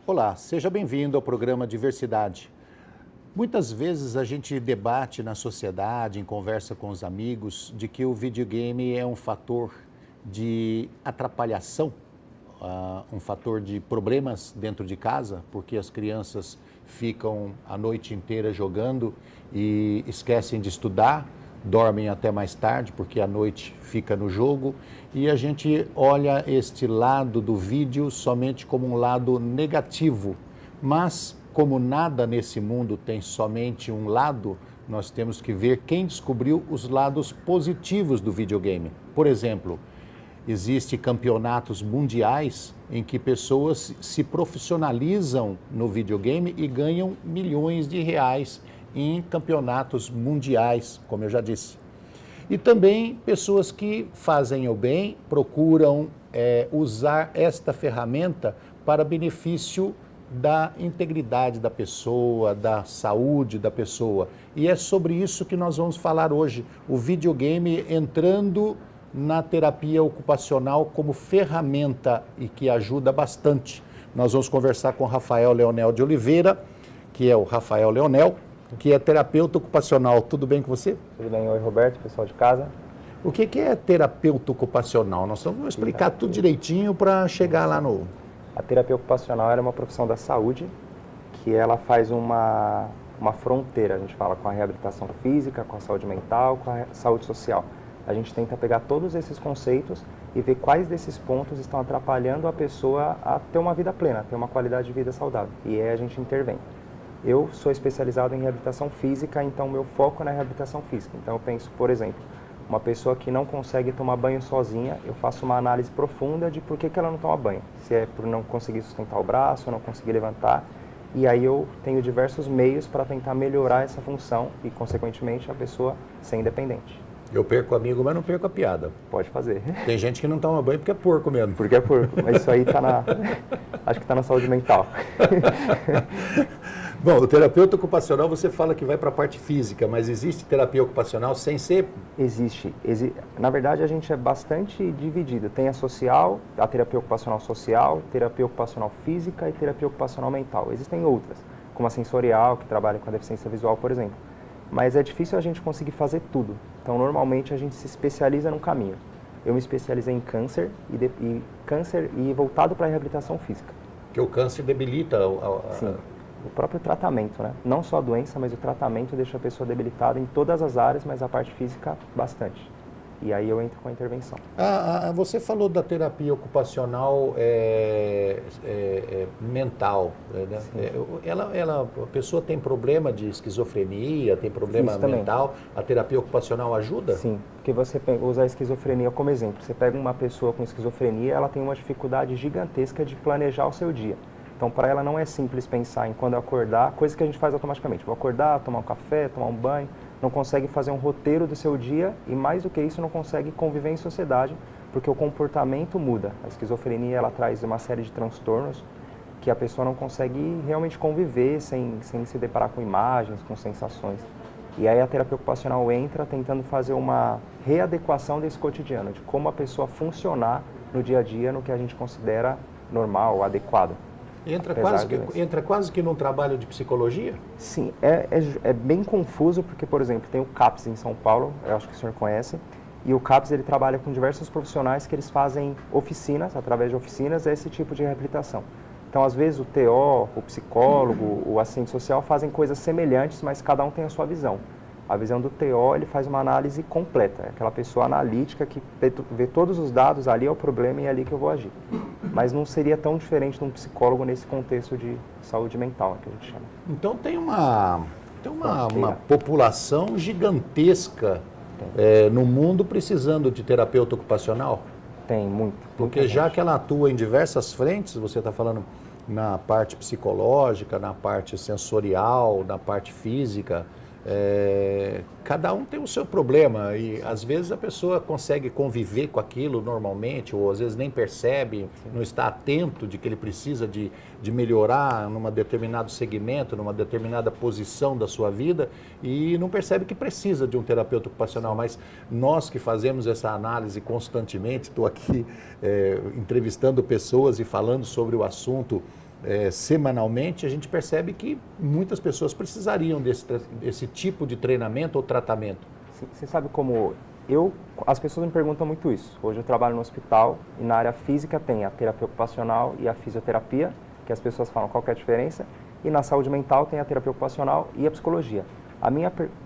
Olá, seja bem-vindo ao programa Diversidade. Muitas vezes a gente debate na sociedade, em conversa com os amigos, de que o videogame é um fator de atrapalhação, um fator de problemas dentro de casa, porque as crianças ficam a noite inteira jogando e esquecem de estudar, dormem até mais tarde, porque a noite fica no jogo, e a gente olha este lado do vídeo somente como um lado negativo, mas como nada nesse mundo tem somente um lado, nós temos que ver quem descobriu os lados positivos do videogame. Por exemplo, existem campeonatos mundiais em que pessoas se profissionalizam no videogame e ganham milhões de reais em campeonatos mundiais, como eu já disse. E também pessoas que fazem o bem, procuram usar esta ferramenta para benefício da integridade da pessoa, da saúde da pessoa. E é sobre isso que nós vamos falar hoje, o videogame entrando na terapia ocupacional como ferramenta e que ajuda bastante. Nós vamos conversar com o Rafael Leonel de Oliveira, que é o Rafael Leonel, que é terapeuta ocupacional. Tudo bem com você? Tudo bem, oi Roberto, pessoal de casa. O que é terapeuta ocupacional? Nós vamos explicar tudo direitinho para chegar lá no... A terapia ocupacional é uma profissão da saúde que ela faz uma fronteira, a gente fala, com a reabilitação física, com a saúde mental, com a saúde social. A gente tenta pegar todos esses conceitos e ver quais desses pontos estão atrapalhando a pessoa a ter uma vida plena, ter uma qualidade de vida saudável. E aí a gente intervém. Eu sou especializado em reabilitação física, então meu foco é na reabilitação física. Então eu penso, por exemplo, uma pessoa que não consegue tomar banho sozinha, eu faço uma análise profunda de por que ela não toma banho. Se é por não conseguir sustentar o braço, não conseguir levantar. E aí eu tenho diversos meios para tentar melhorar essa função e, consequentemente, a pessoa ser independente. Eu perco o amigo, mas não perco a piada. Pode fazer. Tem gente que não toma banho porque é porco mesmo. Porque é porco, mas isso aí acho que está na saúde mental. Bom, o terapeuta ocupacional você fala que vai para a parte física, mas existe terapia ocupacional sem ser? Existe. Na verdade, a gente é bastante dividido. Tem a social, a terapia ocupacional social, terapia ocupacional física e terapia ocupacional mental. Existem outras, como a sensorial, que trabalha com a deficiência visual, por exemplo. Mas é difícil a gente conseguir fazer tudo. Então, normalmente, a gente se especializa num caminho. Eu me especializei em câncer e voltado para a reabilitação física. Porque o câncer debilita Sim. O próprio tratamento, né? Não só a doença, mas o tratamento deixa a pessoa debilitada em todas as áreas, mas a parte física, bastante. E aí eu entro com a intervenção. Você falou da terapia ocupacional mental, né? A pessoa tem problema de esquizofrenia, tem problema mental, a terapia ocupacional ajuda? Sim, porque você usa a esquizofrenia como exemplo. Você pega uma pessoa com esquizofrenia, ela tem uma dificuldade gigantesca de planejar o seu dia. Então, para ela não é simples pensar em quando acordar, coisa que a gente faz automaticamente. Vou acordar, tomar um café, tomar um banho. Não consegue fazer um roteiro do seu dia e, mais do que isso, não consegue conviver em sociedade, porque o comportamento muda. A esquizofrenia, ela traz uma série de transtornos que a pessoa não consegue realmente conviver sem se deparar com imagens, com sensações. E aí a terapia ocupacional entra tentando fazer uma readequação desse cotidiano, de como a pessoa funcionar no dia a dia, no que a gente considera normal, adequado. Entra quase que num trabalho de psicologia? Sim, é bem confuso porque, por exemplo, tem o CAPS em São Paulo, eu acho que o senhor conhece, e o CAPS ele trabalha com diversos profissionais que eles fazem oficinas, através de oficinas, esse tipo de reabilitação. Então, às vezes, o TO, o psicólogo, o assistente social fazem coisas semelhantes, mas cada um tem a sua visão. A visão do TO, ele faz uma análise completa, é aquela pessoa analítica que vê todos os dados, ali é o problema e é ali que eu vou agir. Mas não seria tão diferente de um psicólogo nesse contexto de saúde mental, que a gente chama. Então tem uma população gigantesca no mundo precisando de terapeuta ocupacional? Tem, muito. Porque já que ela atua em diversas frentes, você está falando na parte psicológica, na parte sensorial, na parte física, cada um tem o seu problema e às vezes a pessoa consegue conviver com aquilo normalmente ou às vezes nem percebe, não está atento de que ele precisa de melhorar num determinado segmento, numa determinada posição da sua vida e não percebe que precisa de um terapeuta ocupacional. Mas nós que fazemos essa análise constantemente, estou aqui entrevistando pessoas e falando sobre o assunto semanalmente, a gente percebe que muitas pessoas precisariam desse tipo de treinamento ou tratamento. Você sabe como as pessoas me perguntam muito isso. Hoje eu trabalho no hospital e na área física tem a terapia ocupacional e a fisioterapia, que as pessoas falam qual que é a diferença, e na saúde mental tem a terapia ocupacional e a psicologia.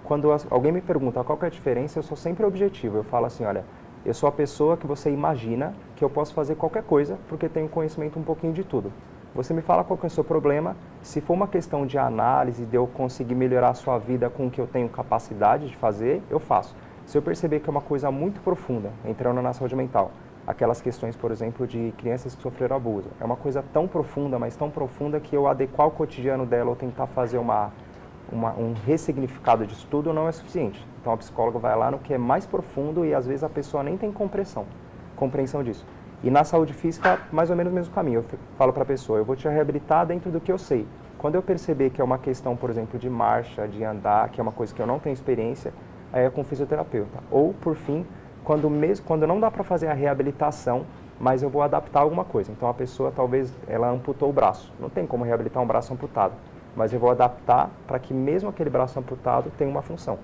Quando alguém me pergunta qual que é a diferença, eu sou sempre objetivo. Eu falo assim, olha, eu sou a pessoa que você imagina que eu posso fazer qualquer coisa, porque tenho conhecimento um pouquinho de tudo. Você me fala qual que é o seu problema, se for uma questão de análise, de eu conseguir melhorar a sua vida com o que eu tenho capacidade de fazer, eu faço. Se eu perceber que é uma coisa muito profunda, entrando na saúde mental, aquelas questões, por exemplo, de crianças que sofreram abuso, é uma coisa tão profunda, mas tão profunda que eu adequar o cotidiano dela ou tentar fazer um ressignificado de estudo não é suficiente. Então a psicóloga vai lá no que é mais profundo e às vezes a pessoa nem tem compreensão disso. E na saúde física, mais ou menos o mesmo caminho. Eu falo para a pessoa, eu vou te reabilitar dentro do que eu sei. Quando eu perceber que é uma questão, por exemplo, de marcha, de andar, que é uma coisa que eu não tenho experiência, aí é com o fisioterapeuta. Ou, por fim, quando não dá para fazer a reabilitação, mas eu vou adaptar alguma coisa. Então a pessoa, talvez, ela amputou o braço. Não tem como reabilitar um braço amputado. Mas eu vou adaptar para que mesmo aquele braço amputado tenha uma função,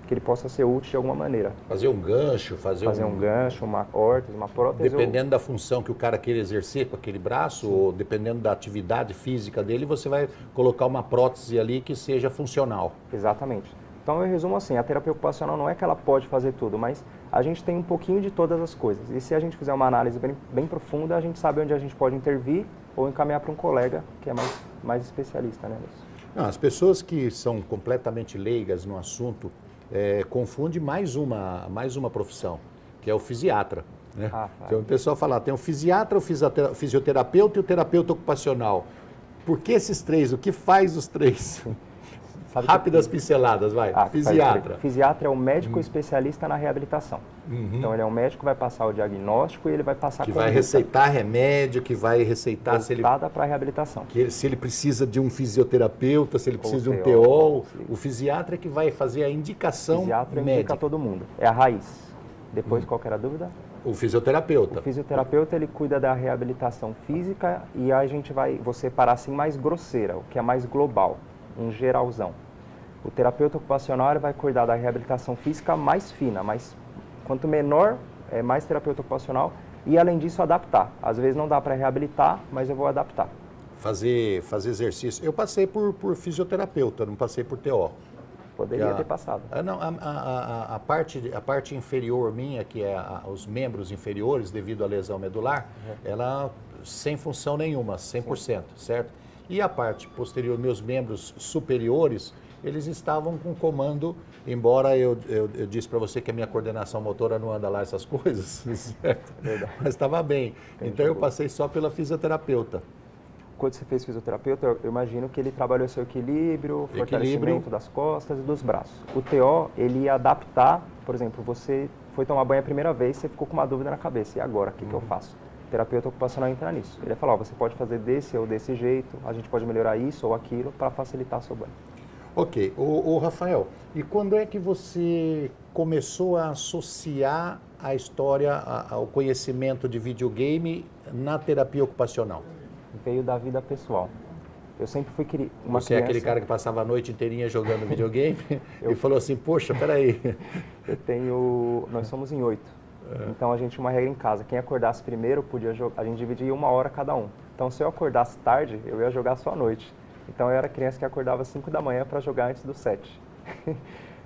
que ele possa ser útil de alguma maneira. Fazer um gancho, fazer um gancho, uma órtese, uma prótese. Dependendo da função que o cara queira exercer com aquele braço, ou dependendo da atividade física dele, você vai colocar uma prótese ali que seja funcional. Exatamente. Então eu resumo assim, a terapia ocupacional não é que ela pode fazer tudo, mas a gente tem um pouquinho de todas as coisas. E se a gente fizer uma análise bem profunda, a gente sabe onde a gente pode intervir ou encaminhar para um colega que é mais especialista nisso. Não, as pessoas que são completamente leigas no assunto confundem mais uma profissão, que é o fisiatra. Né? Então o pessoal fala, tem o fisiatra, o fisioterapeuta e o terapeuta ocupacional. Por que esses três? O que faz os três? Rápidas pinceladas, vai. Fisiatra. Fisiatra é o médico especialista na reabilitação. Então ele é um médico que vai passar o diagnóstico e ele vai passar que vai receitar remédio, que vai receitar para a reabilitação. Se ele precisa de um fisioterapeuta, se ele precisa de um TO, o fisiatra é que vai fazer a indicação médica. O fisiatra indica todo mundo. É a raiz. Depois, qual que era a dúvida? O fisioterapeuta. O fisioterapeuta, ele cuida da reabilitação física e a gente vou separar assim mais grosseira, o que é mais global, um geralzão. O terapeuta ocupacional ele vai cuidar da reabilitação física mais fina, quanto menor, mais terapeuta ocupacional e, além disso, adaptar. Às vezes não dá para reabilitar, mas eu vou adaptar. Fazer exercício. Eu passei por fisioterapeuta, não passei por TO. Poderia ter passado. Não, a parte inferior minha, que é os membros inferiores, devido à lesão medular, ela sem função nenhuma, 100%, sim. Certo? E a parte posterior, meus membros superiores, eles estavam com comando, embora eu disse para você que a minha coordenação motora não anda lá essas coisas, certo? Mas estava bem. Então eu passei só pela fisioterapeuta. Quando você fez fisioterapeuta, eu imagino que ele trabalhou seu equilíbrio, fortalecimento das costas e dos braços. O TO, ele ia adaptar, por exemplo, você foi tomar banho a primeira vez, você ficou com uma dúvida na cabeça, e agora, o que eu faço? O terapeuta ocupacional entra nisso. Ele vai falar, você pode fazer desse ou desse jeito, a gente pode melhorar isso ou aquilo para facilitar seu banho. Ok. Ô Rafael, e quando é que você começou a associar a história ao conhecimento de videogame na terapia ocupacional? Veio da vida pessoal. Eu sempre fui uma Você criança... é aquele cara que passava a noite inteirinha jogando videogame e falou assim, poxa, peraí. Nós somos em 8. Então a gente tinha uma regra em casa. Quem acordasse primeiro podia jogar. A gente dividia 1 hora cada um. Então se eu acordasse tarde, eu ia jogar só à noite. Então eu era criança que acordava às 5 da manhã para jogar antes dos 7.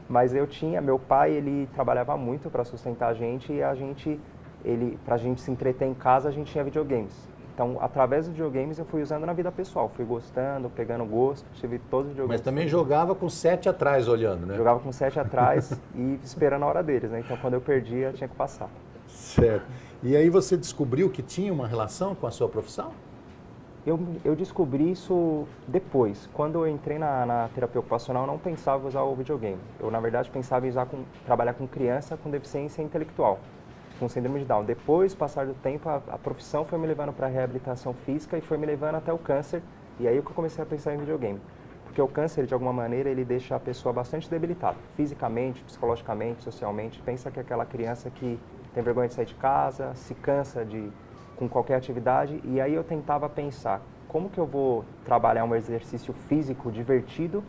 Mas meu pai, ele trabalhava muito para sustentar a gente e pra gente se entreter em casa, a gente tinha videogames. Então, através dos videogames, eu fui usando na vida pessoal. Fui gostando, pegando gosto, tive todos os videogames. Mas também jogava com 7 atrás olhando, né? Jogava com 7 atrás e esperando a hora deles, né? Então, quando eu perdia, tinha que passar. Certo. E aí você descobriu que tinha uma relação com a sua profissão? Eu descobri isso depois. Quando eu entrei na terapia ocupacional, eu não pensava em usar o videogame. Eu, na verdade, pensava em trabalhar com criança com deficiência intelectual, com síndrome de Down. Depois, passar do tempo, a profissão foi me levando para a reabilitação física e foi me levando até o câncer. E aí que eu comecei a pensar em videogame. Porque o câncer, de alguma maneira, ele deixa a pessoa bastante debilitada. Fisicamente, psicologicamente, socialmente. Pensa que é aquela criança que tem vergonha de sair de casa, se cansa com qualquer atividade. E aí eu tentava pensar, como que eu vou trabalhar um exercício físico divertido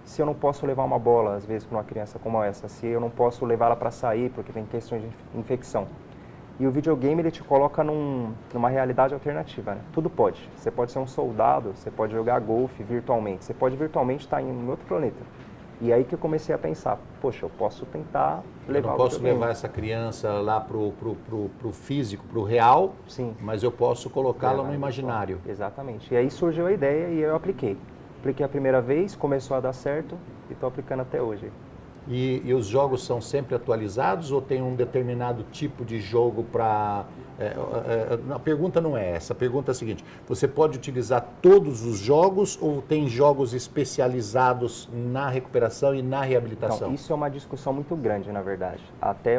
se eu não posso levar uma bola, às vezes, para uma criança como essa, se eu não posso levá-la para sair, porque tem questões de infecção. E o videogame, ele te coloca numa realidade alternativa, né? Tudo pode. Você pode ser um soldado, você pode jogar golfe virtualmente, você pode virtualmente estar em outro planeta. E aí que eu comecei a pensar, poxa, eu posso tentar levar eu não posso levar essa criança lá pro físico, pro real, sim, mas eu posso colocá-la no imaginário. Exatamente. E aí surgiu a ideia e eu apliquei. Apliquei a primeira vez, começou a dar certo e estou aplicando até hoje. E os jogos são sempre atualizados ou tem um determinado tipo de jogo para... a pergunta não é essa, a pergunta é a seguinte, você pode utilizar todos os jogos ou tem jogos especializados na recuperação e na reabilitação? Então, isso é uma discussão muito grande, na verdade. Até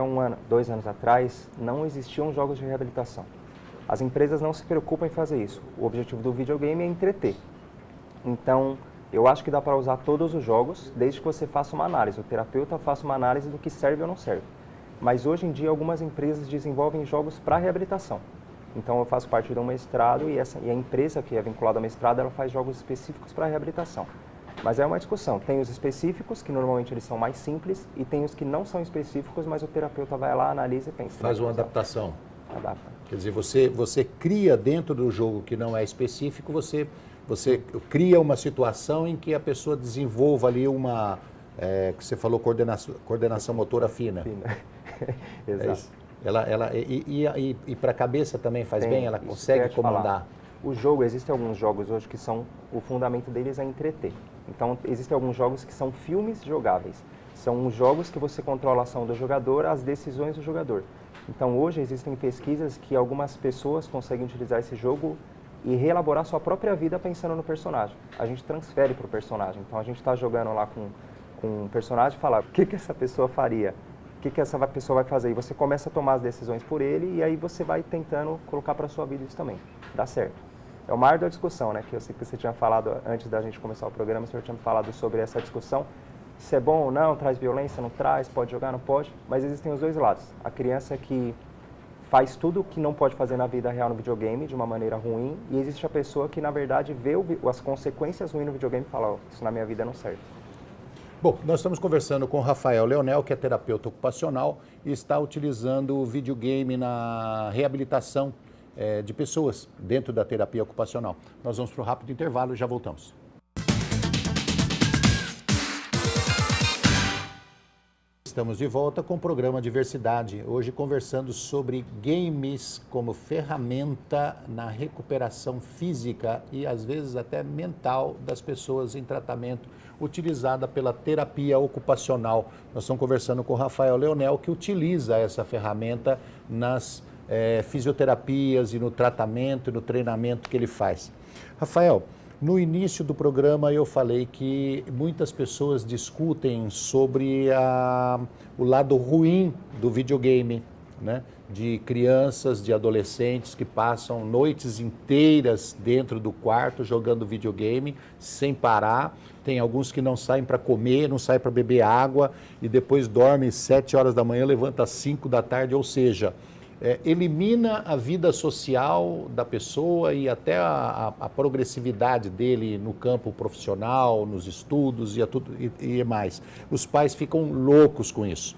2 anos atrás, não existiam jogos de reabilitação. As empresas não se preocupam em fazer isso. O objetivo do videogame é entreter. Então, eu acho que dá para usar todos os jogos, desde que você faça uma análise. O terapeuta faça uma análise do que serve ou não serve. Mas hoje em dia, algumas empresas desenvolvem jogos para reabilitação. Então, eu faço parte de um mestrado e a empresa que é vinculada ao mestrado, ela faz jogos específicos para reabilitação. Mas é uma discussão. Tem os específicos, que normalmente eles são mais simples, e tem os que não são específicos, mas o terapeuta vai lá, analisa e pensa. Faz uma adaptação. Adapta. Quer dizer, você cria dentro do jogo que não é específico, você cria uma situação em que a pessoa desenvolva ali uma, que você falou, coordenação motora fina. Exato. E para a cabeça também faz bem? Ela consegue comandar? O jogo, existem alguns jogos hoje que o fundamento deles é entreter. Então, existem alguns jogos que são filmes jogáveis. São jogos que você controla a ação do jogador, as decisões do jogador. Então, hoje existem pesquisas que algumas pessoas conseguem utilizar esse jogo e reelaborar sua própria vida pensando no personagem. A gente transfere para o personagem. Então, a gente está jogando lá com um personagem e fala, o que essa pessoa faria? O que essa pessoa vai fazer? E você começa a tomar as decisões por ele e aí você vai tentando colocar para a sua vida isso também. Dá certo. É uma árdua discussão, né? Que eu sei que você tinha falado antes da gente começar o programa, o senhor tinha falado sobre essa discussão. Se é bom ou não, traz violência, não traz, pode jogar, não pode. Mas existem os dois lados. A criança que faz tudo o que não pode fazer na vida real no videogame de uma maneira ruim, e existe a pessoa que, na verdade, vê as consequências ruins no videogame e fala, isso na minha vida não serve. Bom, nós estamos conversando com o Rafael Leonel, que é terapeuta ocupacional e está utilizando o videogame na reabilitação de pessoas dentro da terapia ocupacional. Nós vamos para um rápido intervalo e já voltamos. Estamos de volta com o programa Diversidade, hoje conversando sobre games como ferramenta na recuperação física e às vezes até mental das pessoas em tratamento, utilizada pela terapia ocupacional. Nós estamos conversando com o Rafael Leonel, que utiliza essa ferramenta nas fisioterapias e no tratamento e no treinamento que ele faz. Rafael, no início do programa eu falei que muitas pessoas discutem sobre o lado ruim do videogame, né? De crianças, de adolescentes que passam noites inteiras dentro do quarto jogando videogame sem parar. Tem alguns que não saem para comer, não saem para beber água e depois dormem 7 horas da manhã, levanta às 5 da tarde, ou seja, elimina a vida social da pessoa e até a progressividade dele no campo profissional, nos estudos e mais. Os pais ficam loucos com isso.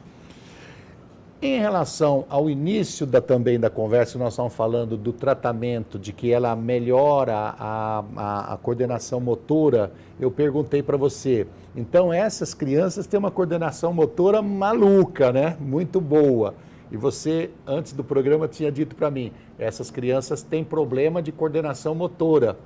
Em relação ao início também da conversa, nós estamos falando do tratamento, de que ela melhora a coordenação motora. Eu perguntei para você, então essas crianças têm uma coordenação motora maluca, né? Muito boa. E você, antes do programa, tinha dito para mim, essas crianças têm problema de coordenação motora.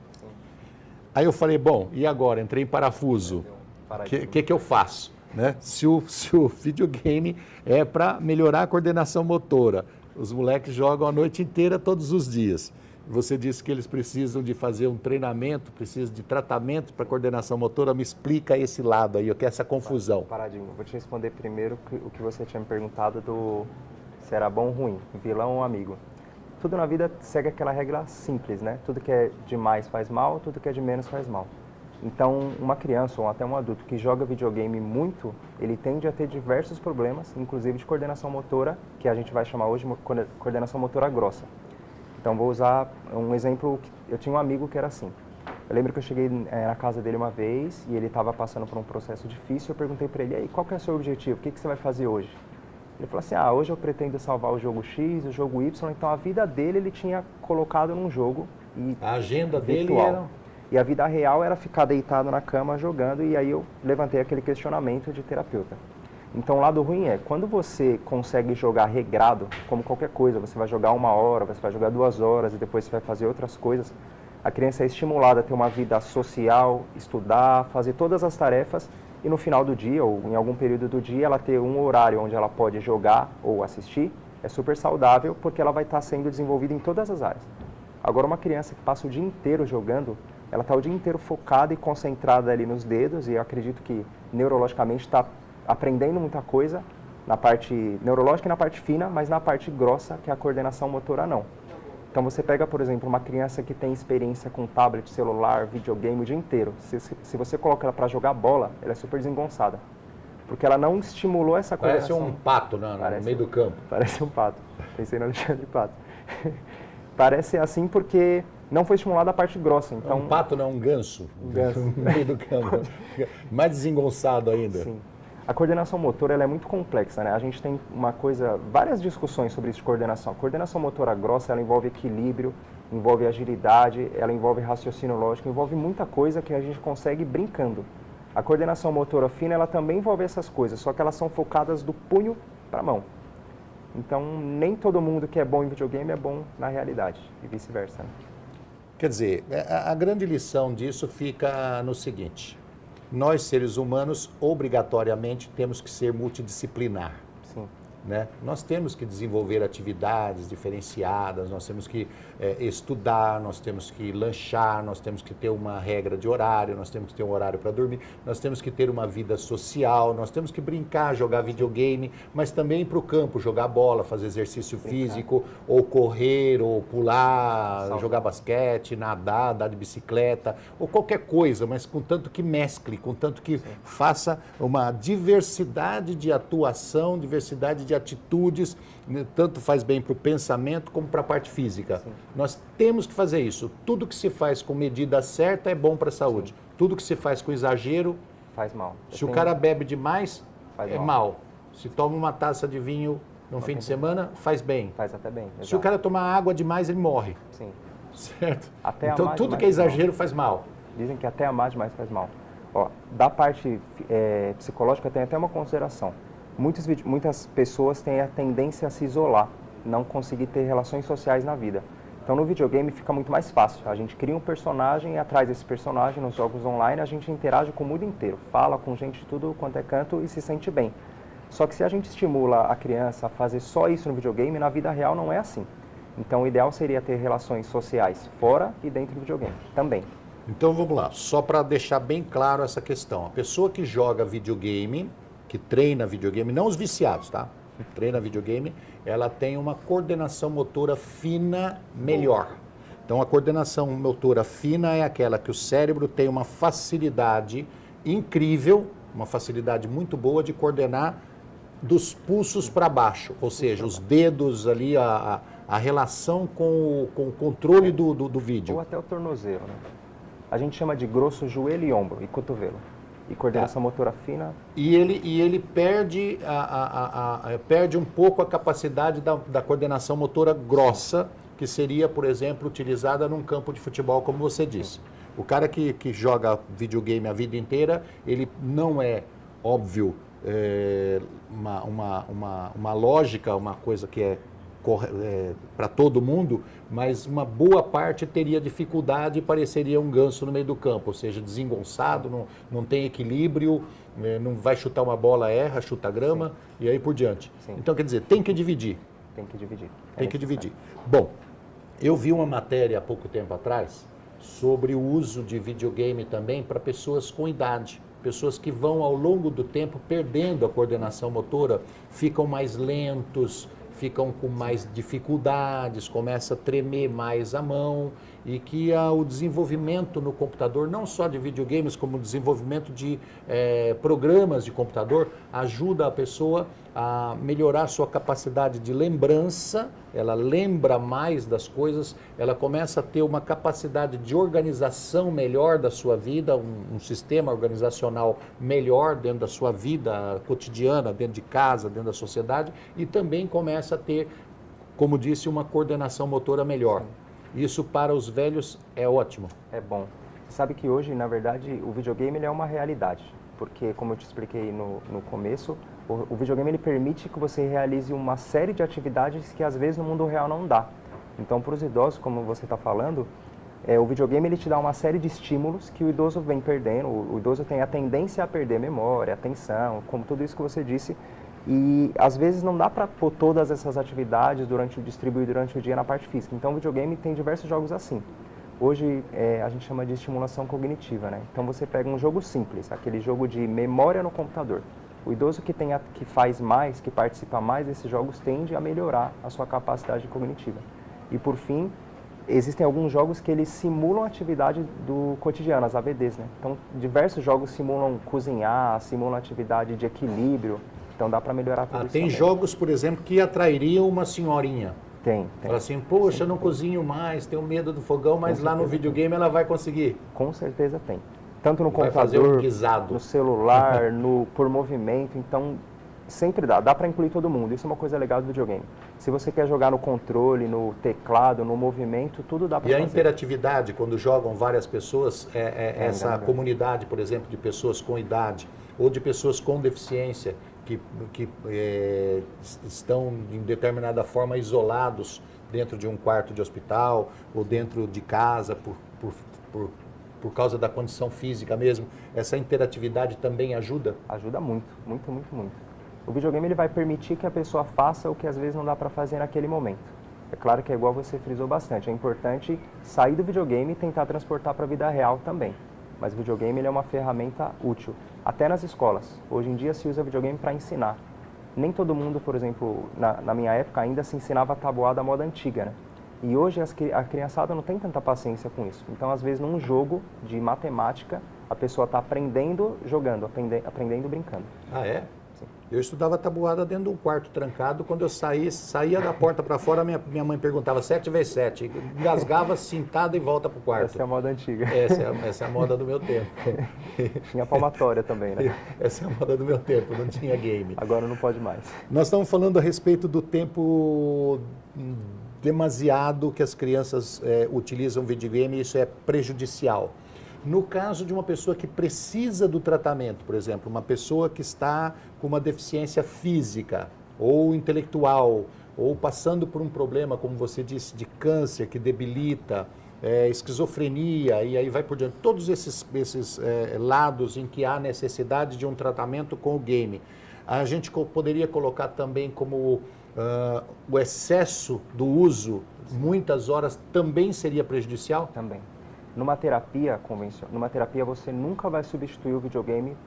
Aí eu falei, bom, e agora? Entrei em parafuso. O que eu faço? Né? Se o videogame é para melhorar a coordenação motora, os moleques jogam a noite inteira, todos os dias. Você disse que eles precisam de fazer um treinamento, precisam de tratamento para coordenação motora. Me explica esse lado aí, essa confusão. Paradinho, vou te responder primeiro o que você tinha me perguntado se era bom ou ruim, vilão ou amigo. Tudo na vida segue aquela regra simples, né? Tudo que é de mais faz mal, tudo que é de menos faz mal. Então, uma criança ou até um adulto que joga videogame muito, ele tende a ter diversos problemas, inclusive de coordenação motora, que a gente vai chamar hoje de coordenação motora grossa. Então, vou usar um exemplo, eu tinha um amigo que era assim. Eu lembro que eu cheguei na casa dele uma vez e ele estava passando por um processo difícil. Eu perguntei para ele, e aí, qual que é o seu objetivo? O que você vai fazer hoje? Ele falou assim, hoje eu pretendo salvar o jogo X, o jogo Y. Então a vida dele ele tinha colocado num jogo a agenda virtual. dele era... E a vida real era ficar deitado na cama jogando, e aí eu levantei aquele questionamento de terapeuta. Então o lado ruim é, quando você consegue jogar regrado, como qualquer coisa, você vai jogar 1 hora, você vai jogar 2 horas e depois você vai fazer outras coisas, a criança é estimulada a ter uma vida social, estudar, fazer todas as tarefas, e no final do dia, ou em algum período do dia, ela ter um horário onde ela pode jogar ou assistir, é super saudável, porque ela vai estar sendo desenvolvida em todas as áreas. Agora, uma criança que passa o dia inteiro jogando, ela está o dia inteiro focada e concentrada ali nos dedos, e eu acredito que neurologicamente está aprendendo muita coisa, na parte neurológica e na parte fina, mas na parte grossa, que é a coordenação motora, não. Então você pega, por exemplo, uma criança que tem experiência com tablet, celular, videogame o dia inteiro. Se você coloca ela para jogar bola, ela é super desengonçada. Porque ela não estimulou essa coordenação. Parece um pato no meio do campo. Parece um pato. Pensei no Alexandre Pato. Parece assim porque não foi estimulada a parte grossa. Então... Um pato não, um ganso. Um ganso. No meio do campo. Mais desengonçado ainda. Sim. A coordenação motora ela é muito complexa, né? A gente tem várias discussões sobre isso de coordenação. A coordenação motora grossa, ela envolve equilíbrio, envolve agilidade, ela envolve raciocínio lógico, envolve muita coisa que a gente consegue brincando. A coordenação motora fina, ela também envolve essas coisas, só que elas são focadas do punho para a mão. Então, nem todo mundo que é bom em videogame é bom na realidade, e vice-versa, né? Quer dizer, a grande lição disso fica no seguinte: nós, seres humanos, obrigatoriamente temos que ser multidisciplinar. Sim. Né? Nós temos que desenvolver atividades diferenciadas, nós temos que estudar, nós temos que lanchar, nós temos que ter uma regra de horário, nós temos que ter um horário para dormir, nós temos que ter uma vida social, nós temos que brincar, jogar videogame, mas também ir para o campo, jogar bola, fazer exercício físico, ou correr, ou pular, jogar basquete, nadar, andar de bicicleta, ou qualquer coisa, mas contanto que mescle, contanto que faça uma diversidade de atuação, diversidade de atitudes, tanto faz bem para o pensamento como para a parte física. Sim. Nós temos que fazer isso. Tudo que se faz com medida certa é bom para a saúde. Sim. Tudo que se faz com exagero faz mal. Se o cara bebe demais, é mal. Se toma uma taça de vinho no fim de semana, faz bem. Faz até bem. Se o cara tomar água demais, ele morre. Sim. Certo? Até então tudo que é exagero faz mal. Dizem que até amar demais faz mal. Ó, da parte psicológica tem até uma consideração. Muitas pessoas têm a tendência a se isolar, não conseguir ter relações sociais na vida. Então no videogame fica muito mais fácil. A gente cria um personagem e atrás desse personagem, nos jogos online, a gente interage com o mundo inteiro. Fala com gente de tudo quanto é canto e se sente bem. Só que se a gente estimula a criança a fazer só isso no videogame, na vida real não é assim. Então o ideal seria ter relações sociais fora e dentro do videogame também. Então vamos lá, só para deixar bem claro essa questão. A pessoa que joga videogame, que treina videogame, não os viciados, tá? Treina videogame, ela tem uma coordenação motora fina melhor. Então a coordenação motora fina é aquela que o cérebro tem uma facilidade incrível, uma facilidade muito boa de coordenar dos pulsos para baixo, ou seja, os dedos ali, a relação com o controle do vídeo. Ou até o tornozelo, né? A gente chama de grosso joelho e ombro e cotovelo. E coordenação motora fina. E ele perde, perde um pouco a capacidade da coordenação motora grossa, que seria, por exemplo, utilizada num campo de futebol, como você disse. O cara que joga videogame a vida inteira, ele não é, óbvio, uma lógica, uma coisa que é para todo mundo, mas uma boa parte teria dificuldade e pareceria um ganso no meio do campo, ou seja, desengonçado, não tem equilíbrio, não vai chutar uma bola, erra, chuta grama. Sim. E aí por diante. Sim. Então, quer dizer, tem que dividir. Tem que dividir. Tem que dividir. Bom, eu vi uma matéria há pouco tempo atrás sobre o uso de videogame também para pessoas com idade. Pessoas que vão ao longo do tempo perdendo a coordenação motora, ficam mais lentos, ficam com mais dificuldades, começa a tremer mais a mão e que o desenvolvimento no computador, não só de videogames, como o desenvolvimento de programas de computador, ajuda a pessoa a melhorar sua capacidade de lembrança, ela lembra mais das coisas, ela começa a ter uma capacidade de organização melhor da sua vida, um sistema organizacional melhor dentro da sua vida cotidiana, dentro de casa, dentro da sociedade, e também começa a ter, como disse, uma coordenação motora melhor. Isso para os velhos é ótimo. É bom. Você sabe que hoje, na verdade, o videogame ele é uma realidade, porque, como eu te expliquei no começo, o videogame ele permite que você realize uma série de atividades que às vezes no mundo real não dá. Então, para os idosos, como você está falando, o videogame ele te dá uma série de estímulos que o idoso vem perdendo. O idoso tem a tendência a perder memória, atenção, como tudo isso que você disse. E às vezes não dá para pôr todas essas atividades distribuir durante o dia na parte física. Então, o videogame tem diversos jogos assim. Hoje a gente chama de estimulação cognitiva, né? Então você pega um jogo simples, aquele jogo de memória no computador. O idoso que faz mais, que participa mais desses jogos, tende a melhorar a sua capacidade cognitiva. E por fim, existem alguns jogos que eles simulam a atividade do cotidiano, as ABDs, né? Então diversos jogos simulam cozinhar, simulam atividade de equilíbrio, então dá para melhorar tudo isso tem também. jogos, por exemplo, que atrairiam uma senhorinha. Tem. Fala assim, poxa, eu não cozinho mais, tenho medo do fogão, mas lá no videogame ela vai conseguir. Com certeza tem. Tanto no vai fazer computador, um guisado. no celular, por movimento, então sempre dá para incluir todo mundo. Isso é uma coisa legal do videogame. Se você quer jogar no controle, no teclado, no movimento, tudo dá para fazer. E a interatividade, quando jogam várias pessoas, essa comunidade, por exemplo, de pessoas com idade ou de pessoas com deficiência, que estão, em determinada forma, isolados dentro de um quarto de hospital ou dentro de casa por causa da condição física mesmo, essa interatividade também ajuda? Ajuda muito, muito, muito, muito. O videogame ele vai permitir que a pessoa faça o que às vezes não dá para fazer naquele momento. É claro que é igual você frisou bastante, é importante sair do videogame e tentar transportar para a vida real também. Mas o videogame ele é uma ferramenta útil, até nas escolas. Hoje em dia se usa videogame para ensinar. Nem todo mundo, por exemplo, na minha época ainda se ensinava tabuada à moda antiga, né? E hoje a criançada não tem tanta paciência com isso. Então, às vezes, num jogo de matemática, a pessoa está aprendendo jogando, aprendendo brincando. Ah, é? Sim. Eu estudava tabuada dentro de um quarto trancado. Quando eu saía da porta para fora, minha mãe perguntava 7 vezes 7. Engasgava, sentada e volta para o quarto. Essa é a moda antiga. Essa é a moda do meu tempo. Tinha palmatória também, né? Essa é a moda do meu tempo, não tinha game. Agora não pode mais. Nós estamos falando a respeito do tempo demasiado que as crianças utilizam videogame e isso é prejudicial. No caso de uma pessoa que precisa do tratamento, por exemplo, uma pessoa que está com uma deficiência física ou intelectual, ou passando por um problema, como você disse, de câncer que debilita, esquizofrenia e aí vai por diante, todos esses lados em que há necessidade de um tratamento com o game. A gente poderia colocar também como o excesso do uso, muitas horas, também seria prejudicial? Também. Numa terapia você nunca vai substituir o videogame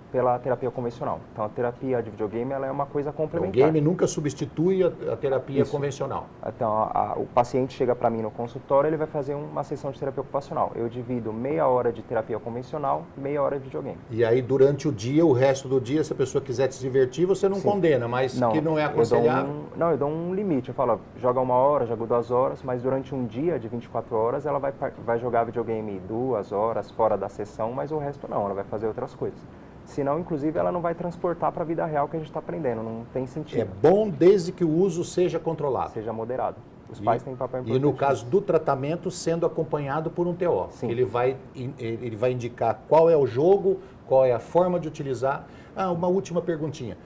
pela terapia convencional. Então, a terapia de videogame ela é uma coisa complementar. O game nunca substitui a terapia convencional. Então, o paciente chega para mim no consultório, ele vai fazer uma sessão de terapia ocupacional. Eu divido meia hora de terapia convencional, meia hora de videogame. E aí, durante o dia, o resto do dia, se a pessoa quiser se divertir, você não condena, mas que não é aconselhável? Eu dou um limite. Eu falo, joga 1 hora, joga 2 horas, mas durante um dia de 24 horas, ela vai jogar videogame 2 horas fora da sessão, mas o resto não, ela vai fazer outras coisas. Senão, inclusive, ela não vai transportar para a vida real que a gente está aprendendo, não tem sentido. É bom desde que o uso seja controlado. Seja moderado. Os pais têm um papel importante. E no caso do tratamento, sendo acompanhado por um TO. Sim. Ele vai indicar qual é o jogo, qual é a forma de utilizar. Uma última perguntinha.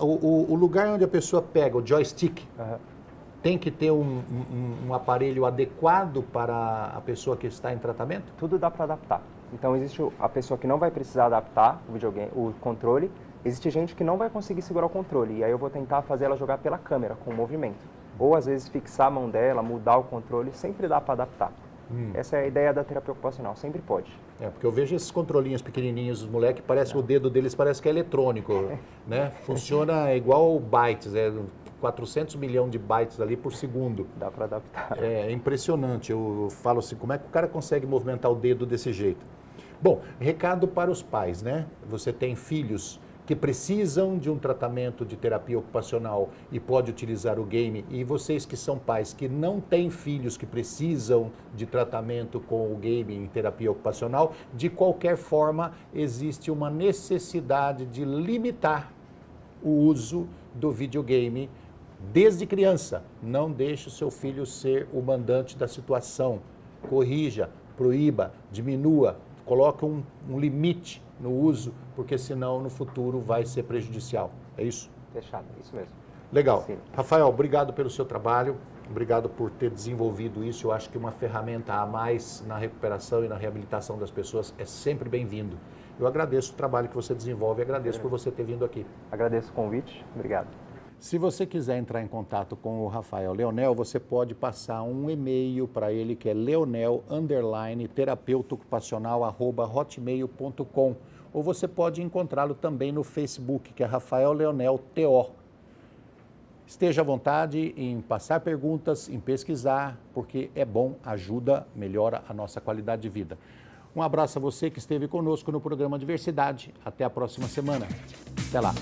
O lugar onde a pessoa pega o joystick, tem que ter um aparelho adequado para a pessoa que está em tratamento? Tudo dá para adaptar. Então, existe a pessoa que não vai precisar adaptar o controle, existe gente que não vai conseguir segurar o controle, e aí eu vou tentar fazer ela jogar pela câmera, com o movimento. Ou, às vezes, fixar a mão dela, mudar o controle, sempre dá para adaptar. Essa é a ideia da terapia ocupacional, sempre pode. Porque eu vejo esses controlinhos pequenininhos, os moleques, o dedo deles parece que é eletrônico, né? Funciona igual bytes, 400 milhões de bytes ali por segundo. Dá para adaptar. É impressionante. Eu falo assim, como é que o cara consegue movimentar o dedo desse jeito? Bom, recado para os pais, né? Você tem filhos que precisam de um tratamento de terapia ocupacional e pode utilizar o game, e vocês que são pais que não têm filhos que precisam de tratamento com o game em terapia ocupacional, de qualquer forma existe uma necessidade de limitar o uso do videogame desde criança. Não deixe o seu filho ser o mandante da situação. Corrija, proíba, diminua, coloque um limite no uso, porque senão no futuro vai ser prejudicial. É isso? Fechado, isso mesmo. Legal. Sim. Rafael, obrigado pelo seu trabalho, obrigado por ter desenvolvido isso. Eu acho que uma ferramenta a mais na recuperação e na reabilitação das pessoas é sempre bem-vindo. Eu agradeço o trabalho que você desenvolve e agradeço por você ter vindo aqui. Agradeço o convite, obrigado. Se você quiser entrar em contato com o Rafael Leonel, você pode passar um e-mail para ele, que é leonel_terapeuta-ocupacional@hotmail.com, ou você pode encontrá-lo também no Facebook, que é Rafael Leonel TO. Esteja à vontade em passar perguntas, em pesquisar, porque é bom, ajuda, melhora a nossa qualidade de vida. Um abraço a você que esteve conosco no programa Diversidade. Até a próxima semana. Até lá.